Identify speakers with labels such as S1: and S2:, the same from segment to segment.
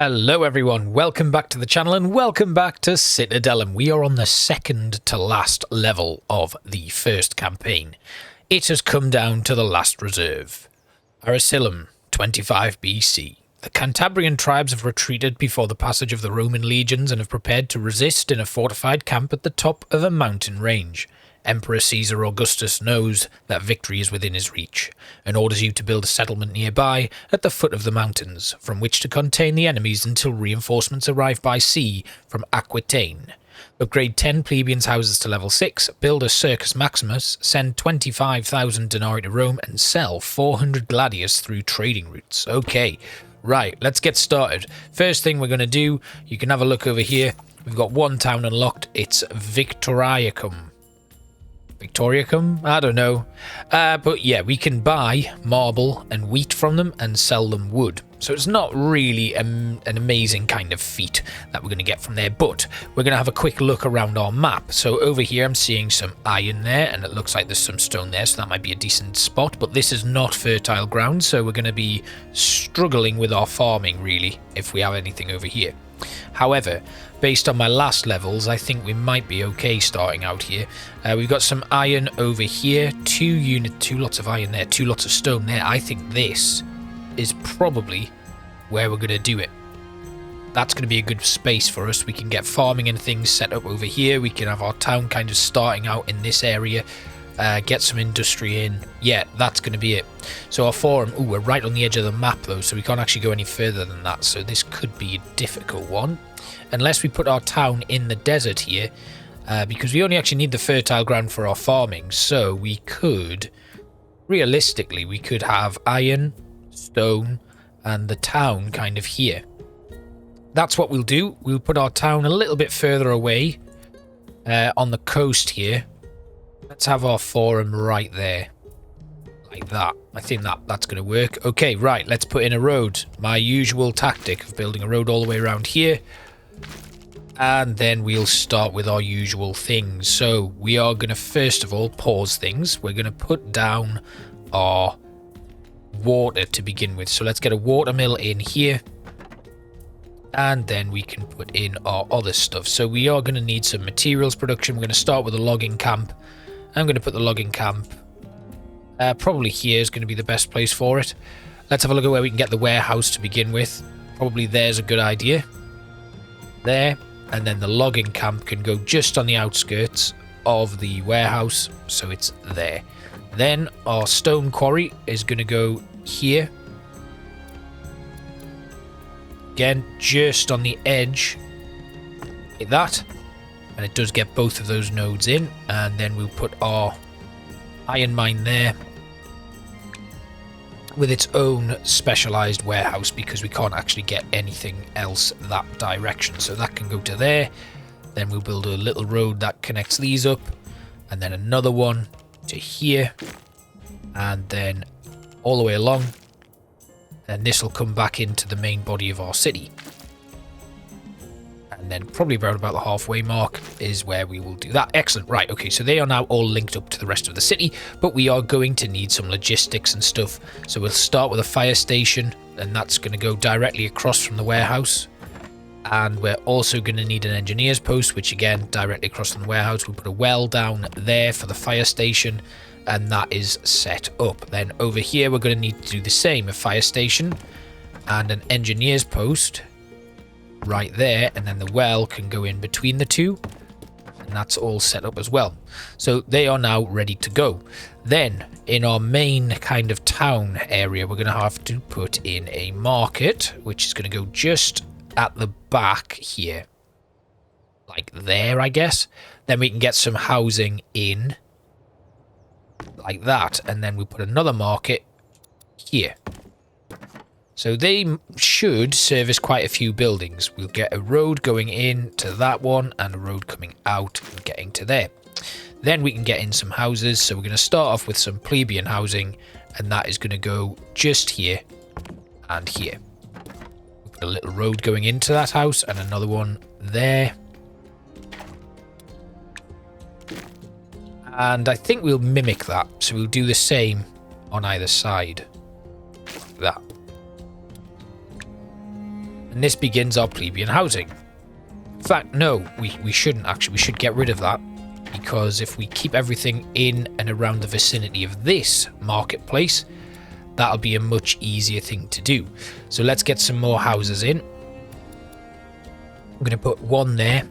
S1: Hello everyone, welcome back to the channel and welcome back to Citadelum. We are on the second to last level of the first campaign. It has come down to the last reserve. Aracilum, 25 BC. The Cantabrian tribes have retreated before the passage of the Roman legions and have prepared to resist in a fortified camp at the top of a mountain range. Emperor Caesar Augustus knows that victory is within his reach, and orders you to build a settlement nearby at the foot of the mountains, from which to contain the enemies until reinforcements arrive by sea from Aquitaine. Upgrade 10 Plebian Houses to level 6, build a Circus Maximus, send 25,000 Denarii to Rome, and sell 400 Gladius through trading routes. Okay, right, let's get started. First thing we're going to do, you can have a look over here. We've got one town unlocked, it's Victoriacum. Victoriacum? I don't know. But yeah, we can buy marble and wheat from them and sell them wood. So it's not really an amazing kind of feat that we're going to get from there. But we're going to have a quick look around our map. So over here I'm seeing some iron there and it looks like there's some stone there. So that might be a decent spot. But this is not fertile ground. So we're going to be struggling with our farming really if we have anything over here. However, based on my last levels, I think we might be okay starting out here. We've got some iron over here, two lots of iron there, 2 lots of stone there. I think this is probably where we're going to do it. That's going to be a good space for us. We can get farming and things set up over here. We can have our town kind of starting out in this area. Get some industry in. Yeah, that's going to be it. So our forum, we're right on the edge of the map though, so we can't actually go any further than that. So this could be a difficult one. Unless we put our town in the desert here, because we only actually need the fertile ground for our farming. So we could, realistically, we could have iron, stone, and the town kind of here. That's what we'll do. We'll put our town a little bit further away on the coast here. Let's have our forum right there, like that. I think that's going to work. Okay, right, let's put in a road. My usual tactic of building a road all the way around here. And then we'll start with our usual things. So we are going to first of all pause things. We're going to put down our water to begin with. So let's get a water mill in here. And then we can put in our other stuff. So we are going to need some materials production. We're going to start with a logging camp. I'm going to put the logging camp probably here is going to be the best place for it. Let's have a look at where we can get the warehouse to begin with. Probably there's a good idea. There. And then the logging camp can go just on the outskirts of the warehouse. So it's there. Then our stone quarry is going to go here. Again, just on the edge. Like that. And it does get both of those nodes in. And then we'll put our iron mine there with its own specialized warehouse because we can't actually get anything else that direction. So that can go to there. Then we'll build a little road that connects these up. And then another one to here. And then all the way along. And this will come back into the main body of our city. And then probably about the halfway mark is where we will do that. Excellent. Right, okay, so they are now all linked up to the rest of the city, but we are going to need some logistics and stuff. So we'll start with a fire station, and that's going to go directly across from the warehouse. And we're also going to need an engineer's post, which again, directly across from the warehouse. We'll put a well down there for the fire station, and that is set up. Then over here, we're going to need to do the same, a fire station and an engineer's post. Right there, and then the well can go in between the two, and that's all set up as well. So they are now ready to go. Then in our main kind of town area, we're going to have to put in a market, which is going to go just at the back here, like there, I guess. Then we can get some housing in like that, and then we put another market here. So they should service quite a few buildings. We'll get a road going in to that one and a road coming out and getting to there. Then we can get in some houses. So we're going to start off with some plebeian housing, and that is going to go just here and here. We'll put a little road going into that house and another one there. And I think we'll mimic that. So we'll do the same on either side. Like that. And this begins our plebeian housing. In fact, no, we shouldn't actually. We should get rid of that, because if we keep everything in and around the vicinity of this marketplace, that'll be a much easier thing to do. So let's get some more houses in. I'm going to put one there.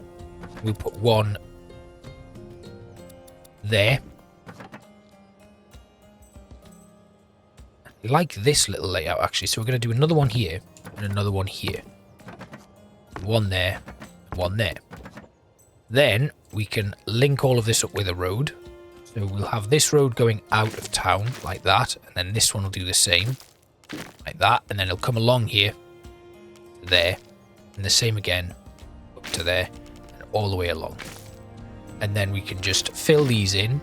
S1: We'll put one there. I like this little layout actually, so we're going to do another one here and another one here. One there, one there. Then we can link all of this up with a road. So we'll have this road going out of town like that, and then this one will do the same like that, and then it'll come along here to there, and the same again up to there and all the way along. And then we can just fill these in.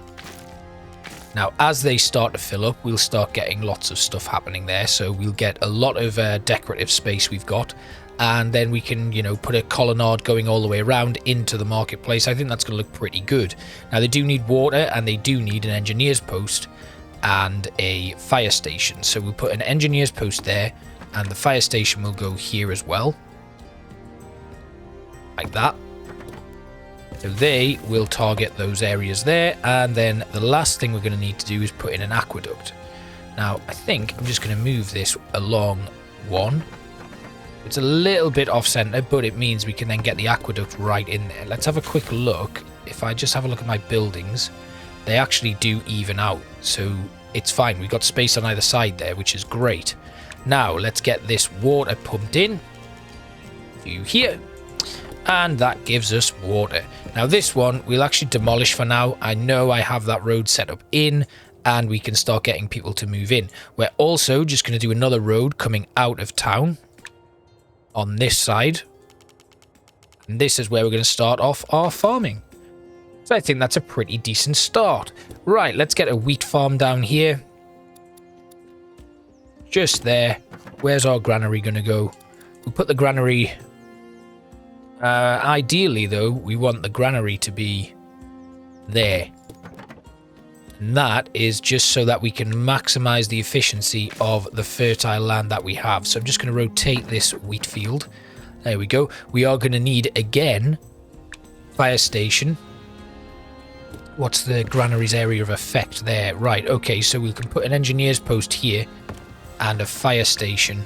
S1: Now as they start to fill up, we'll start getting lots of stuff happening there, so we'll get a lot of decorative space we've got. And then we can, you know, put a colonnade going all the way around into the marketplace. I think that's going to look pretty good. Now, they do need water, and they do need an engineer's post and a fire station. So we'll put an engineer's post there, and the fire station will go here as well. Like that. So they will target those areas there. And then the last thing we're going to need to do is put in an aqueduct. Now, I think I'm just going to move this along one. It's a little bit off-center, but it means we can then get the aqueduct right in there. Let's have a quick look. If I just have a look at my buildings, they actually do even out. So it's fine. We've got space on either side there, which is great. Now, let's get this water pumped in. To here. And that gives us water. Now, this one we'll actually demolish for now. I know I have that road set up in, and we can start getting people to move in. We're also just going to do another road coming out of town on this side, and this is where we're going to start off our farming. So I think that's a pretty decent start. Right, let's get a wheat farm down here. Just there. Where's our granary going to go? We'll put the granary... ideally, though, we want the granary to be there. And that is just so that we can maximize the efficiency of the fertile land that we have. So I'm just going to rotate this wheat field. There we go. We are going to need, again, fire station. What's the granary's area of effect there? Right, okay, so we can put an engineer's post here and a fire station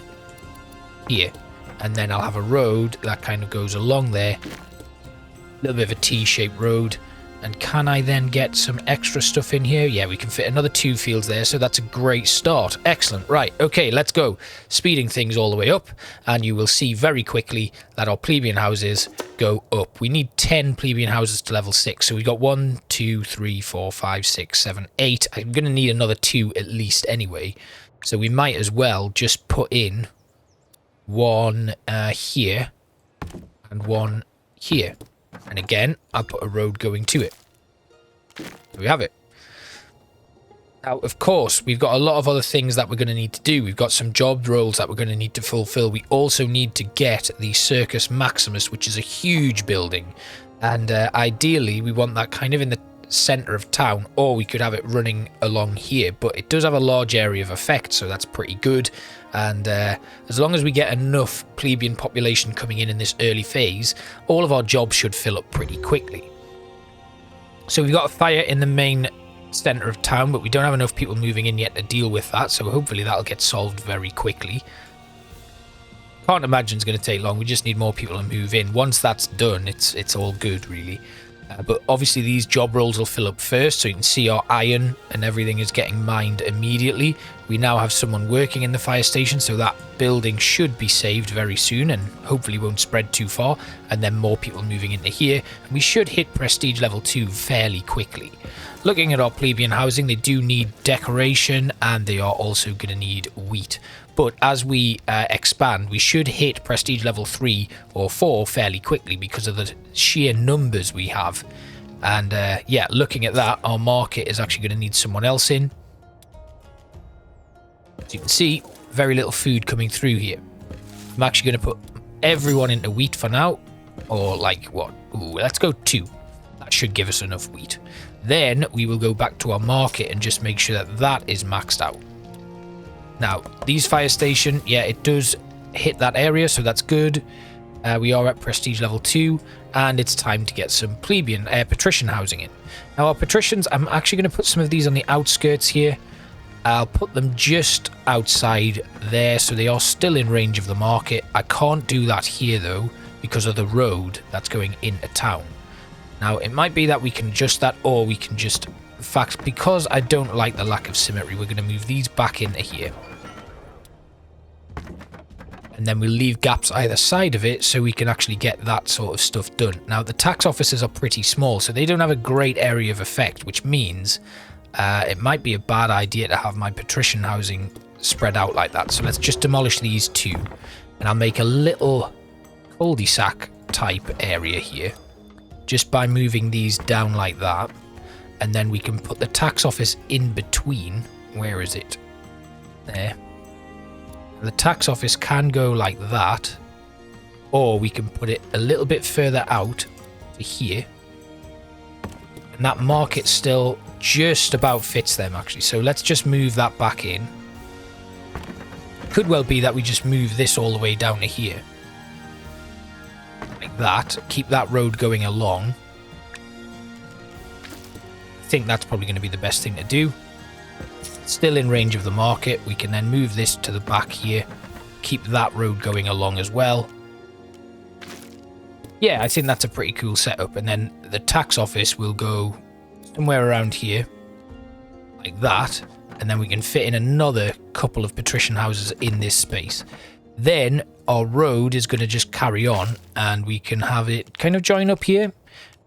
S1: here. And then I'll have a road that kind of goes along there. A little bit of a T-shaped road. And can I then get some extra stuff in here? Yeah, we can fit another 2 fields there, so that's a great start. Excellent. Right, okay, let's go. Speeding things all the way up, and you will see very quickly that our plebeian houses go up. We need 10 plebeian houses to level 6, so we got 1, 2, 3, 4, 5, 6, 7, 8. I'm going to need another 2 at least anyway, so we might as well just put in one here and one here. And again, I'll put a road going to it. There we have it. Now, of course, we've got a lot of other things that we're going to need to do. We've got some job roles that we're going to need to fulfill. We also need to get the Circus Maximus, which is a huge building. And ideally, we want that kind of in the center of town, or we could have it running along here. But it does have a large area of effect, so that's pretty good. And as long as we get enough plebeian population coming in this early phase, all of our jobs should fill up pretty quickly. So we've got a fire in the main center of town, but we don't have enough people moving in yet to deal with that, so hopefully that'll get solved very quickly. Can't imagine it's going to take long. We just need more people to move in. Once that's done, it's all good, really. But obviously these job roles will fill up first, so you can see our iron and everything is getting mined immediately. We now have someone working in the fire station, so that building should be saved very soon and hopefully won't spread too far, and then more people moving into here. And we should hit prestige level 2 fairly quickly. Looking at our plebeian housing, they do need decoration and they are also going to need wheat. But as we expand, we should hit prestige level 3 or 4 fairly quickly because of the sheer numbers we have. And yeah, looking at that, our market is actually going to need someone else in. As you can see, very little food coming through here. I'm actually going to put everyone into wheat for now. Or like what? Ooh, let's go 2. That should give us enough wheat. Then we will go back to our market and just make sure that that is maxed out. Now, these fire station, yeah, it does hit that area, so that's good. We are at prestige level 2, and it's time to get some plebeian patrician housing in. Now our patricians, I'm actually going to put some of these on the outskirts here. I'll put them just outside there, so they are still in range of the market. I can't do that here though, because of the road that's going into town. Now it might be that we can adjust that, or we can just, in fact, because I don't like the lack of symmetry, we're going to move these back into here. And then we'll leave gaps either side of it so we can actually get that sort of stuff done. Now the tax offices are pretty small, so they don't have a great area of effect, which means it might be a bad idea to have my patrician housing spread out like that. So let's just demolish these two, and I'll make a little cul-de-sac type area here just by moving these down like that, and then we can put the tax office in between. Where is it? There. The tax office can go like that, or we can put it a little bit further out to here, and that market still just about fits them actually. So let's just move that back in. Could well be that we just move this all the way down to here like that, keep that road going along. I think that's probably going to be the best thing to do. Still in range of the market. We can then move this to the back here, keep that road going along as well. Yeah, I think that's a pretty cool setup. And then the tax office will go somewhere around here like that, and then we can fit in another couple of patrician houses in this space. Then our road is going to just carry on, and we can have it kind of join up here.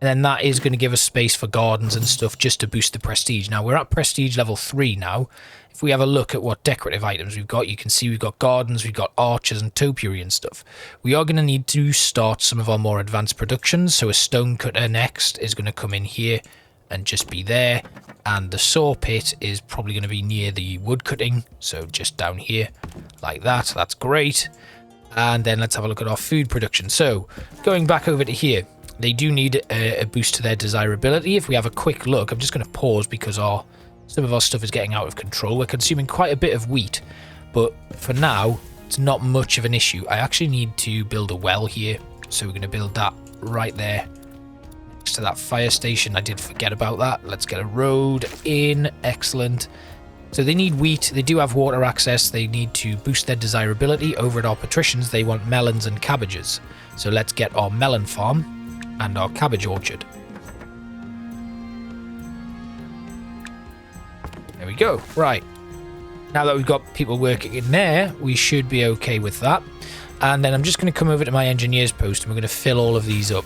S1: And then that is going to give us space for gardens and stuff just to boost the prestige. Now, we're at prestige level 3 now. If we have a look at what decorative items we've got, you can see we've got gardens, we've got archers and topiary and stuff. We are going to need to start some of our more advanced productions. So a stone cutter next is going to come in here and just be there. And the saw pit is probably going to be near the wood cutting. So just down here like that. That's great. And then let's have a look at our food production. So going back over to here. They do need a boost to their desirability. If we have a quick look, I'm just going to pause because some of our stuff is getting out of control. We're consuming quite a bit of wheat, but for now, it's not much of an issue. I actually need to build a well here, so we're going to build that right there next to that fire station. I did forget about that. Let's get a road in. Excellent. So they need wheat. They do have water access. They need to boost their desirability. Over at our patricians, they want melons and cabbages. So let's get our melon farm and our cabbage orchard. There we go. Right. Now that we've got people working in there, we should be okay with that. And then I'm just going to come over to my engineer's post, and we're going to fill all of these up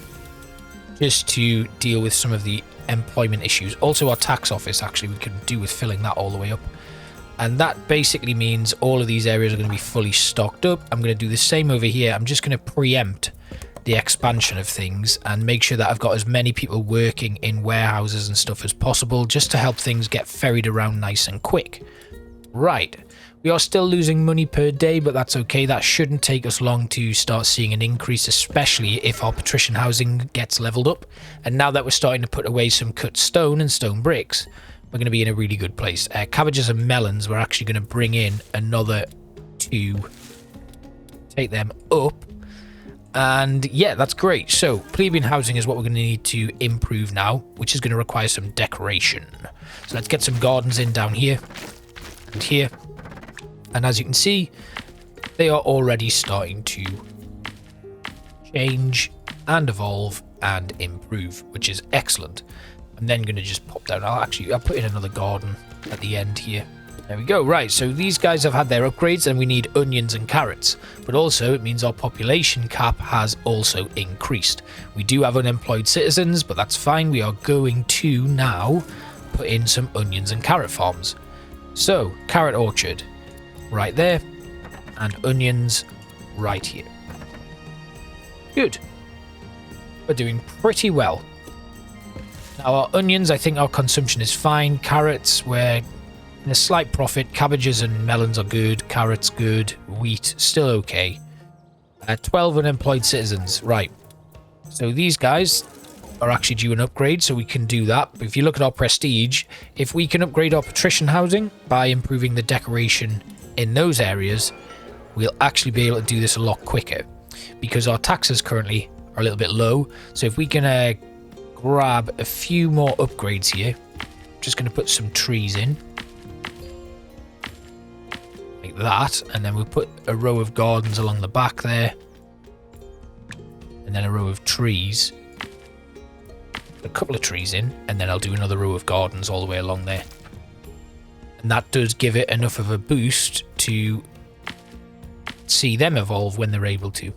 S1: just to deal with some of the employment issues. Also our tax office, actually, we can do with filling that all the way up. And that basically means all of these areas are going to be fully stocked up. I'm going to do the same over here. I'm just going to preempt the expansion of things and make sure that I've got as many people working in warehouses and stuff as possible, just to help things get ferried around nice and quick. Right, we are still losing money per day, but that's okay. That shouldn't take us long to start seeing an increase, especially if our patrician housing gets leveled up. And now that we're starting to put away some cut stone and stone bricks, we're going to be in a really good place. Cabbages and melons, we're actually going to bring in another 2, take them up. And yeah, that's great. So plebeian housing is what we're going to need to improve now, which is going to require some decoration. So let's get some gardens in down here and here. And as you can see, they are already starting to change and evolve and improve, which is excellent. I'm then going to just pop down. I'll put in another garden at the end here. There we go. Right, so these guys have had their upgrades, and we need onions and carrots. But also, it means our population cap has also increased. We do have unemployed citizens, but that's fine. We are going to now put in some onions and carrot farms. So, carrot orchard right there, and onions right here. Good. We're doing pretty well. Now, our onions, I think our consumption is fine. Carrots, we're in a slight profit. Cabbages and melons are good. Carrots good. Wheat still okay. 12 unemployed citizens. Right. So these guys are actually due an upgrade, so we can do that. But if you look at our prestige, if we can upgrade our patrician housing by improving the decoration in those areas, we'll actually be able to do this a lot quicker, because our taxes currently are a little bit low. So if we can grab a few more upgrades here, I'm just going to put some trees in like that, and then we'll put a row of gardens along the back there, and then a row of trees, a couple of trees in, and then I'll do another row of gardens all the way along there. And that does give it enough of a boost to see them evolve when they're able to.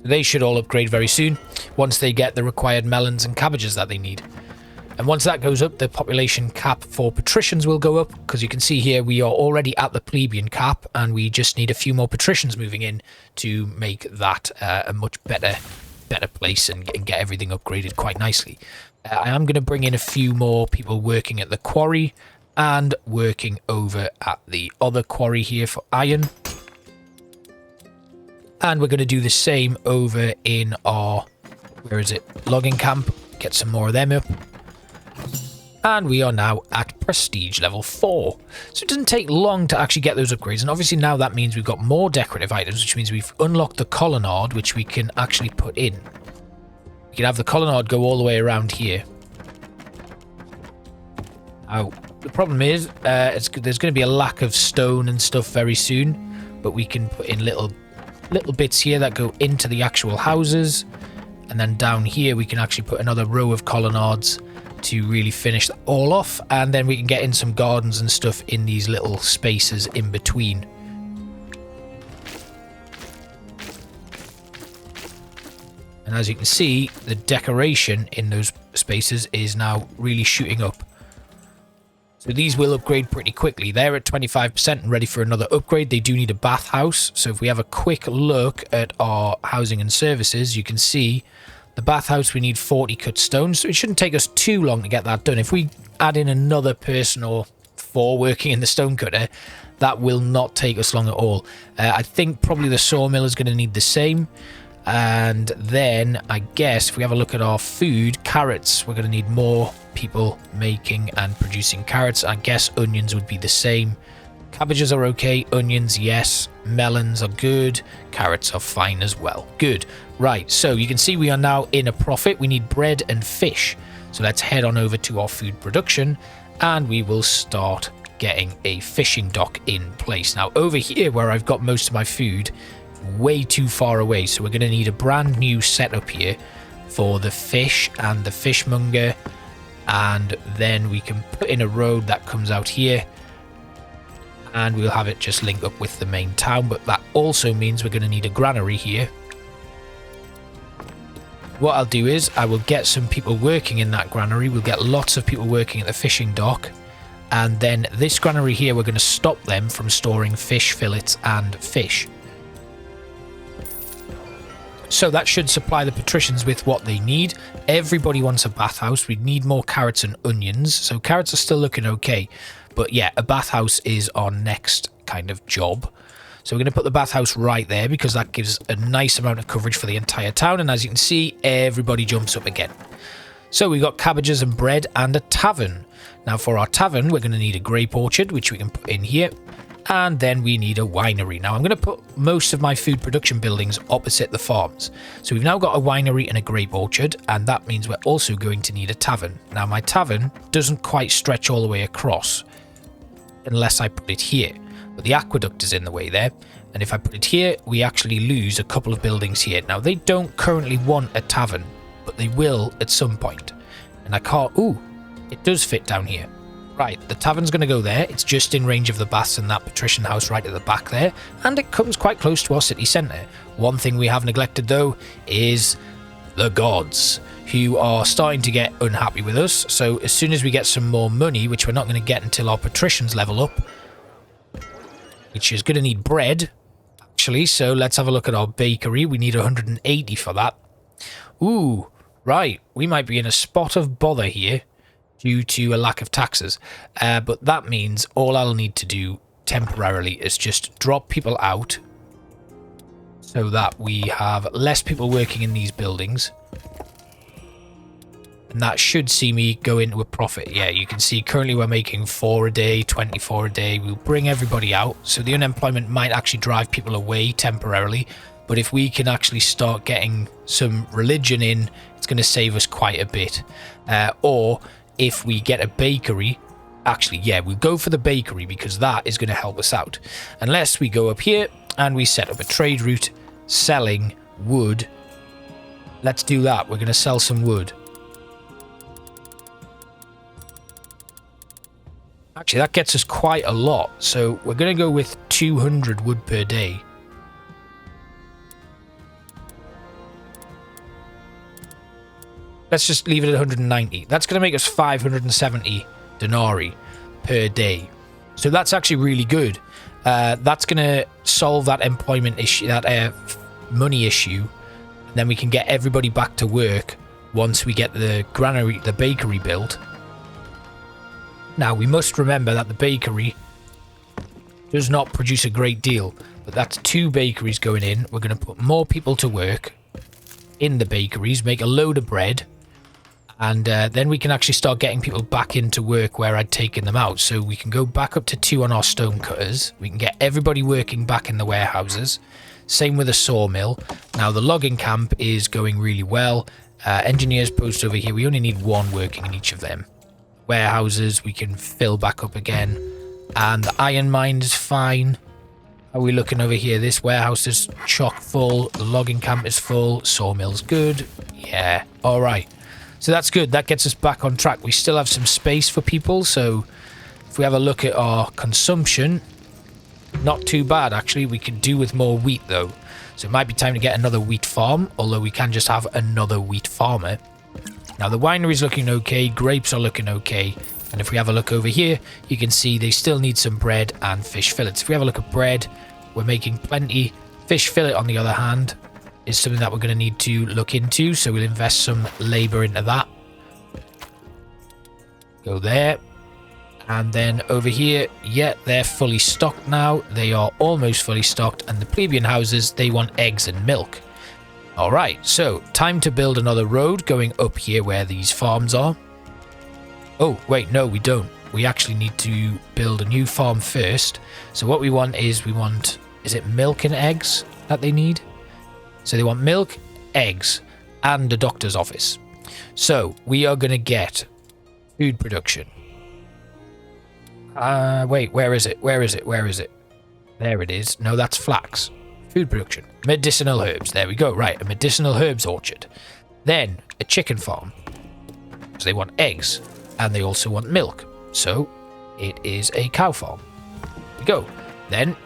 S1: They should all upgrade very soon once they get the required melons and cabbages that they need. And once that goes up, the population cap for patricians will go up, because you can see here we are already at the plebeian cap, and we just need a few more patricians moving in to make that a much better place and get everything upgraded quite nicely. I am going to bring in a few more people working at the quarry and working over at the other quarry here for iron. And we're going to do the same over in our, logging camp. Get some more of them up. And we are now at prestige level 4. So it doesn't take long to actually get those upgrades. And obviously now that means we've got more decorative items, which means we've unlocked the colonnade, which we can actually put in. We can have the colonnade go all the way around here. Now, the problem is, there's going to be a lack of stone and stuff very soon, but we can put in little bits here that go into the actual houses, and then down here we can actually put another row of colonnades to really finish that all off, and then we can get in some gardens and stuff in these little spaces in between. And as you can see, the decoration in those spaces is now really shooting up. So these will upgrade pretty quickly. They're at 25% and ready for another upgrade. They do need a bathhouse. So if we have a quick look at our housing and services, you can see the bathhouse, we need 40 cut stone. So it shouldn't take us too long to get that done. If we add in another person or 4 working in the stone cutter, that will not take us long at all. I think probably the sawmill is going to need the same. And then I guess if we have a look at our food, carrots, we're going to need more people making and producing carrots. I guess onions would be the same. Cabbages are okay. Onions, yes. Melons are good. Carrots are fine as well. Good. Right, so you can see we are now in a profit. We need bread and fish. So let's head on over to our food production, and we will start getting a fishing dock in place. Now over here where I've got most of my food, way too far away, so we're going to need a brand new setup here for the fish and the fishmonger, and then we can put in a road that comes out here, and we'll have it just link up with the main town. But that also means we're going to need a granary here. What I'll do is I will get some people working in that granary. We'll get lots of people working at the fishing dock, and then this granary here, we're going to stop them from storing fish fillets and fish. So that should supply the patricians with what they need. Everybody wants a bathhouse. We need more carrots and onions. So carrots are still looking okay. But yeah, a bathhouse is our next kind of job. So we're going to put the bathhouse right there, because that gives a nice amount of coverage for the entire town. And as you can see, everybody jumps up again. So we've got cabbages and bread and a tavern. Now for our tavern, we're going to need a grape orchard, which we can put in here. And then we need a winery. Now I'm going to put most of my food production buildings opposite the farms. So we've now got a winery and a grape orchard, and that means we're also going to need a tavern. Now my tavern doesn't quite stretch all the way across unless I put it here, but the aqueduct is in the way there, and if I put it here, we actually lose a couple of buildings here. Now they don't currently want a tavern, but they will at some point. And I can't, ooh, it does fit down here. Right, the tavern's going to go there. It's just in range of the baths and that patrician house right at the back there, and it comes quite close to our city centre. One thing we have neglected though is the gods, who are starting to get unhappy with us. So as soon as we get some more money, which we're not going to get until our patricians level up, which is going to need bread actually, so let's have a look at our bakery. We need 180 for that. Ooh, right, we might be in a spot of bother here due to a lack of taxes, but that means all I'll need to do temporarily is just drop people out so that we have less people working in these buildings. And that should see me go into a profit. Yeah, you can see currently we're making 4 a day, 24 a day. We'll bring everybody out. So the unemployment might actually drive people away temporarily. But if we can actually start getting some religion in, it's going to save us quite a bit. Or if we get a bakery, actually, yeah, we'll go for the bakery because that is going to help us out. Unless we go up here and we set up a trade route selling wood. Let's do that. We're going to sell some wood. Actually, that gets us quite a lot. So we're going to go with 200 wood per day. Let's just leave it at 190. That's going to make us 570 denarii per day. So that's actually really good. That's going to solve that employment issue, that money issue. And then we can get everybody back to work once we get the bakery built. Now, we must remember that the bakery does not produce a great deal. But that's 2 bakeries going in. We're going to put more people to work in the bakeries, make a load of bread. And then we can actually start getting people back into work where I'd taken them out. So we can go back up to 2 on our stone cutters. We can get everybody working back in the warehouses. Same with the sawmill. Now the logging camp is going really well. Engineers post over here. We only need 1 working in each of them. Warehouses we can fill back up again. And the iron mine is fine. How are we looking over here? This warehouse is chock full. The logging camp is full. Sawmill's good. Yeah. All right. So that's good. That gets us back on track. We still have some space for people. So if we have a look at our consumption, not too bad, actually. We could do with more wheat, though. So it might be time to get another wheat farm, although we can just have another wheat farmer. Now, the winery's looking okay. Grapes are looking okay. And if we have a look over here, you can see they still need some bread and fish fillets. If we have a look at bread, we're making plenty. Fish fillet, on the other hand, is something that we're going to need to look into, so we'll invest some labour into that. Go there. And then over here, yeah, they're fully stocked now. They are almost fully stocked. And the plebeian houses, they want eggs and milk. Alright, so time to build another road going up here where these farms are. Oh, wait, no, we don't. We actually need to build a new farm first. So what we want is, is it milk and eggs that they need? So they want milk, eggs, and a doctor's office. So we are going to get food production. Wait, where is it? Where is it? Where is it? There it is. No, that's flax. Food production. Medicinal herbs. There we go. Right, a medicinal herbs orchard. Then a chicken farm. So they want eggs, and they also want milk. So it is a cow farm. There we go. Then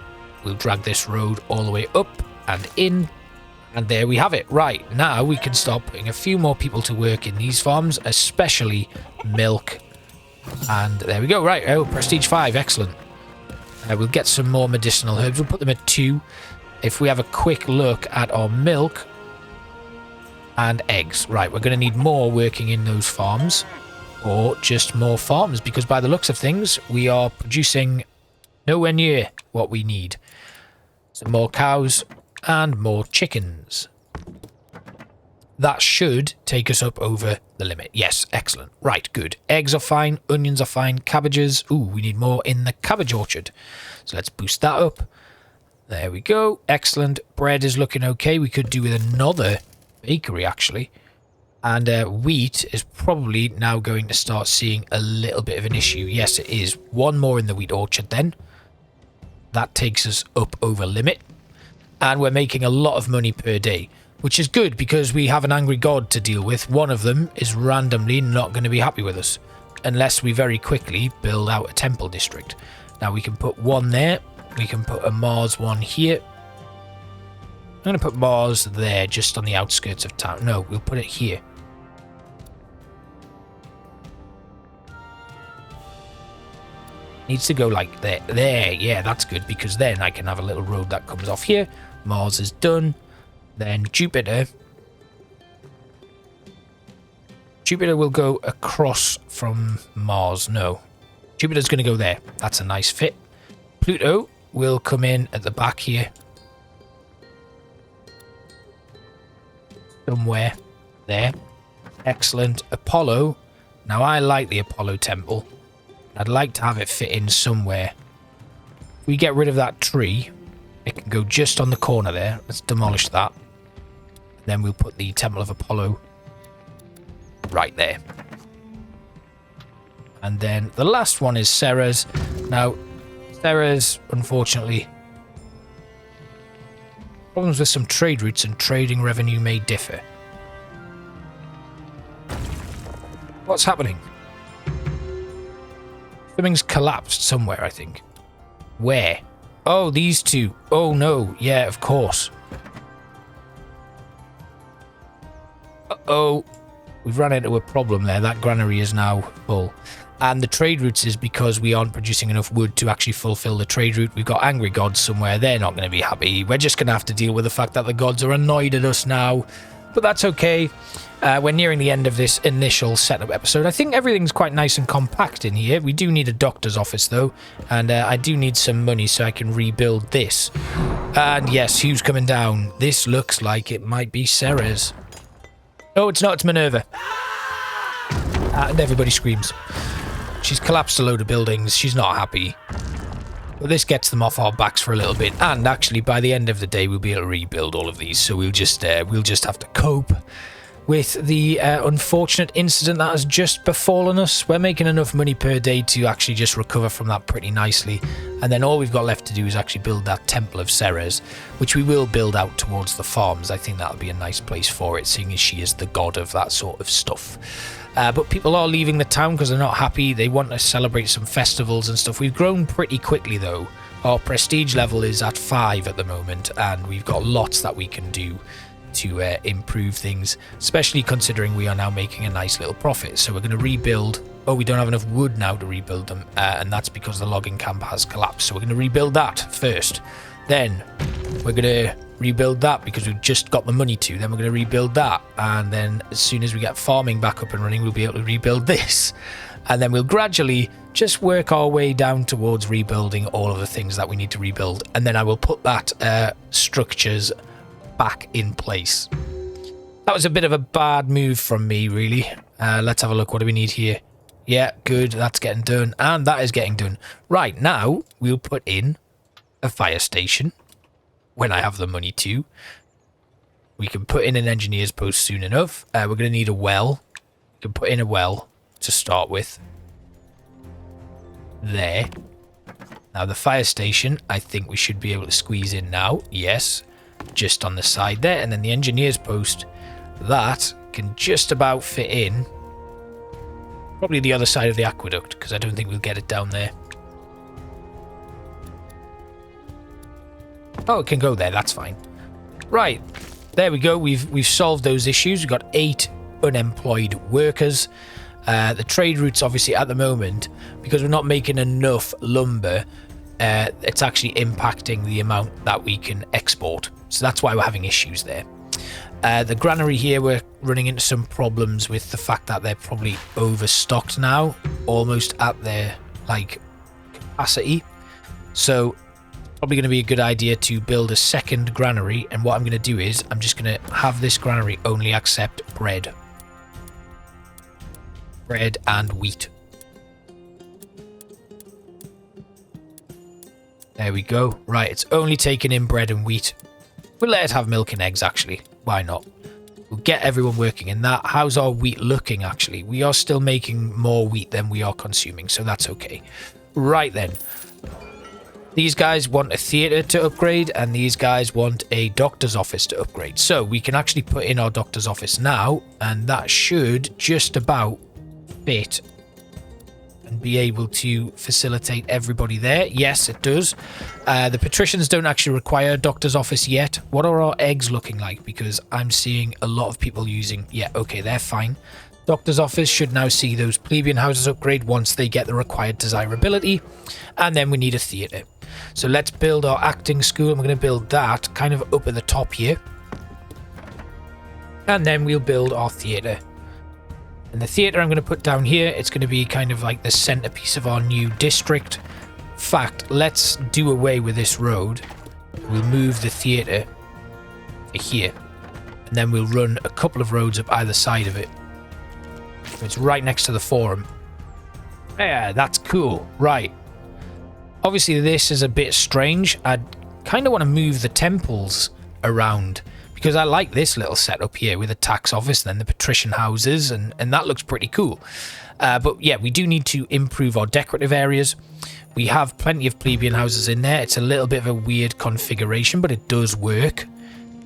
S1: we'll drag this road all the way up and in. And there we have it. Right, now we can start putting a few more people to work in these farms, especially milk. And there we go. Right, oh, prestige 5, excellent. We'll get some more medicinal herbs. We'll put them at 2. If we have a quick look at our milk and eggs. Right, we're going to need more working in those farms. Or just more farms, because by the looks of things, we are producing nowhere near what we need. Some more cows and more chickens. That should take us up over the limit. Yes, excellent. Right, good. Eggs are fine. Onions are fine. Cabbages. Ooh, we need more in the cabbage orchard. So let's boost that up. There we go. Excellent. Bread is looking okay. We could do with another bakery, actually. And wheat is probably now going to start seeing a little bit of an issue. Yes, it is. 1 more in the wheat orchard then. That takes us up over limit. And we're making a lot of money per day, which is good because we have an angry god to deal with. One of them is randomly not going to be happy with us unless we very quickly build out a temple district. Now we can put 1 there. We can put a Mars 1 here. I'm going to put Mars there just on the outskirts of town. No, we'll put it here. Needs to go like there. There, yeah, that's good, because then I can have a little road that comes off here. Mars is done. Then Jupiter. Jupiter will go across from Mars. No. Jupiter's going to go there. That's a nice fit. Pluto will come in at the back here. Somewhere there. Excellent. Apollo. Now, I like the Apollo temple. I'd like to have it fit in somewhere. If we get rid of that tree, it can go just on the corner there. Let's demolish that. Then we'll put the Temple of Apollo right there. And then the last one is Ceres. Now, Ceres, unfortunately, problems with some trade routes and trading revenue may differ. What's happening? Something's collapsed somewhere, I think. Where? Oh, these two. Oh, no. Yeah, of course. Uh-oh. We've run into a problem there. That granary is now full. And the trade routes is because we aren't producing enough wood to actually fulfill the trade route. We've got angry gods somewhere. They're not going to be happy. We're just going to have to deal with the fact that the gods are annoyed at us now. But that's okay. We're nearing the end of this initial setup episode. I think everything's quite nice and compact in here. We do need a doctor's office, though. And I do need some money so I can rebuild this. And yes, who's coming down? This looks like it might be Ceres. Oh, it's not. It's Minerva. And everybody screams. She's collapsed a load of buildings. She's not happy. But this gets them off our backs for a little bit. And actually, by the end of the day, we'll be able to rebuild all of these. So we'll just have to cope with the unfortunate incident that has just befallen us. We're making enough money per day to actually just recover from that pretty nicely. And then all we've got left to do is actually build that Temple of Ceres, which we will build out towards the farms. I think that'll be a nice place for it, seeing as she is the god of that sort of stuff. But people are leaving the town because they're not happy. They want to celebrate some festivals and stuff. We've grown pretty quickly, though. Our prestige level is at 5 at the moment, and we've got lots that we can do to improve things, especially considering we are now making a nice little profit. So we're going to rebuild. Oh, we don't have enough wood now to rebuild them, and that's because the logging camp has collapsed. So we're going to rebuild that first. Then we're going to rebuild that because we've just got the money to. Then we're going to rebuild that, and then as soon as we get farming back up and running, we'll be able to rebuild this. And then we'll gradually just work our way down towards rebuilding all of the things that we need to rebuild. And then I will put that structures back in place. That was a bit of a bad move from me, really. Let's have a look. What do we need here? Yeah, good. That's getting done. And that is getting done. Right, now we'll put in a fire station when I have the money to. We can put in an engineer's post soon enough. We're going to need a well. We can put in a well to start with. There. Now the fire station, I think we should be able to squeeze in now. Yes. Just on the side there. And then the engineer's post, that can just about fit in. Probably the other side of the aqueduct, because I don't think we'll get it down there. Oh, it can go there. That's fine. Right. There we go. We've solved those issues. We've got 8 unemployed workers. The trade routes, obviously, at the moment, because we're not making enough lumber, it's actually impacting the amount that we can export. So that's why we're having issues there. The granary here, we're running into some problems with the fact that they're probably overstocked now, almost at their capacity. So probably going to be a good idea to build a second granary. And what I'm going to do is I'm just going to have this granary only accept bread and wheat. There we go. Right, it's only taking in bread and wheat. We'll let it have milk and eggs, actually. Why not? We'll get everyone working in that. How's our wheat looking, actually? We are still making more wheat than we are consuming, so that's okay. Right then. These guys want a theatre to upgrade, and these guys want a doctor's office to upgrade. So we can actually put in our doctor's office now, and that should just about fit and be able to facilitate everybody there. Yes, it does. The patricians don't actually require a doctor's office yet. What are our eggs looking like? Because I'm seeing a lot of people using... Yeah, okay, they're fine. Doctor's office should now see those Plebian Houses upgrade once they get the required desirability. And then we need a theatre. So let's build our acting school. And we're going to build that kind of up at the top here. And then we'll build our theatre. And the theatre I'm going to put down here, it's going to be kind of like the centerpiece of our new district. In fact, let's do away with this road. We'll move the theatre to here. And then we'll run a couple of roads up either side of it. It's right next to the forum. Yeah, that's cool. Right. Obviously, this is a bit strange. I kind of want to move the temples around because I like this little setup here with the tax office and then the patrician houses, and that looks pretty cool. But yeah, we do need to improve our decorative areas. We have plenty of plebeian houses in there. It's a little bit of a weird configuration, but it does work.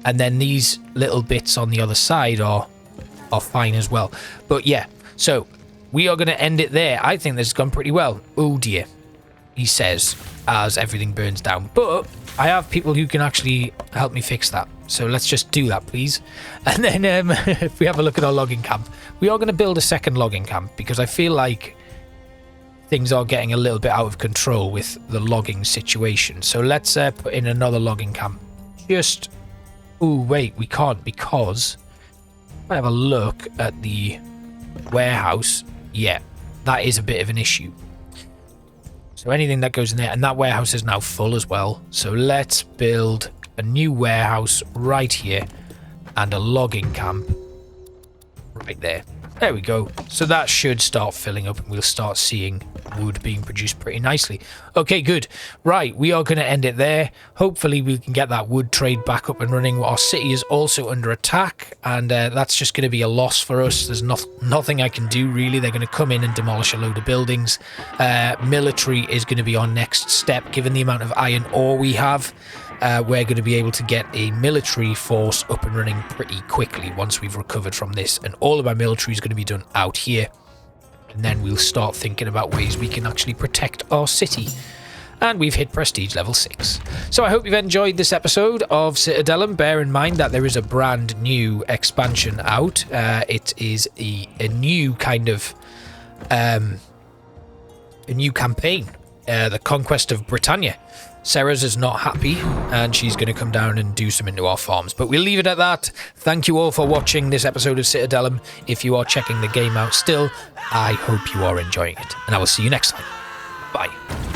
S1: And then these little bits on the other side are fine as well. But yeah, so we are going to end it there. I think this has gone pretty well. Oh dear, he says, as everything burns down. But I have people who can actually help me fix that. So let's just do that, please. And then if we have a look at our logging camp, we are going to build a second logging camp because I feel like things are getting a little bit out of control with the logging situation. So let's put in another logging camp. Just... oh, wait, we can't because if I have a look at the warehouse, yeah, that is a bit of an issue. So anything that goes in there, and that warehouse is now full as well. So let's build a new warehouse right here and a logging camp right there. There we go. So that should start filling up and we'll start seeing wood being produced pretty nicely. Okay, good. Right, we are going to end it there. Hopefully we can get that wood trade back up and running. Our city is also under attack and that's just going to be a loss for us. There's nothing I can do really. They're going to come in and demolish a load of buildings. Military is going to be our next step. Given the amount of iron ore we have, we're going to be able to get a military force up and running pretty quickly once we've recovered from this. And all of our military is going to be done out here. And then we'll start thinking about ways we can actually protect our city. And we've hit prestige level 6. So I hope you've enjoyed this episode of Citadelum. Bear in mind that there is a brand new expansion out. It is a new kind of... a new campaign. The Conquest of Britannia. Sarah's is not happy and she's going to come down and do some into our farms. But we'll leave it at that. Thank you all for watching this episode of Citadelum. If you are checking the game out still, I hope you are enjoying it. And I will see you next time. Bye.